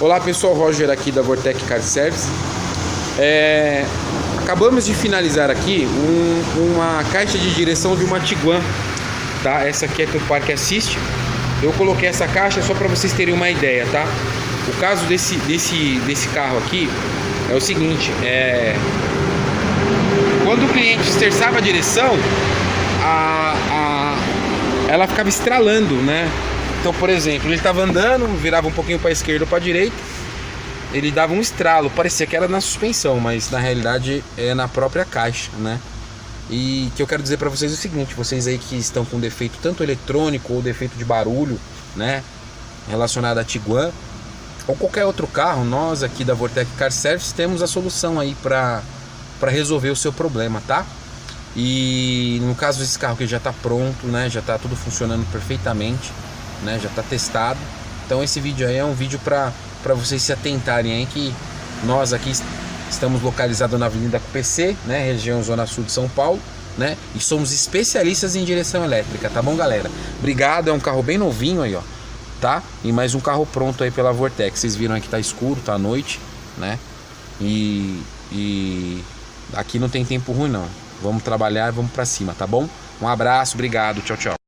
Olá pessoal, Roger aqui da Vortec Car Service. Acabamos de finalizar aqui uma caixa de direção de uma Tiguan, tá? Essa aqui é que o Parque assiste. Eu coloquei essa caixa só para vocês terem uma ideia, tá? O caso desse carro aqui é o seguinte: quando o cliente esterçava a direção, ela ficava estralando, né? Então, por exemplo, ele estava andando, virava um pouquinho para a esquerda ou para a direita, ele dava um estralo, parecia que era na suspensão, mas na realidade é na própria caixa, né? E que eu quero dizer para vocês é o seguinte: vocês aí que estão com defeito tanto eletrônico ou defeito de barulho, né, relacionado à Tiguan ou qualquer outro carro, nós aqui da Vortec Car Service temos a solução aí para resolver o seu problema, tá? E no caso desse carro que já está pronto, né, já está tudo funcionando perfeitamente, né, já está testado. Então esse vídeo aí é um vídeo para vocês se atentarem aí, que nós aqui estamos localizados na Avenida PC, né, região Zona Sul de São Paulo, né, e somos especialistas em direção elétrica, tá bom, galera? Obrigado, é um carro bem novinho aí, ó, tá? E mais um carro pronto aí pela Vortec. Vocês viram aí que tá escuro, tá à noite, né? E aqui não tem tempo ruim não. Vamos trabalhar e vamos pra cima, tá bom? Um abraço, obrigado, tchau, tchau.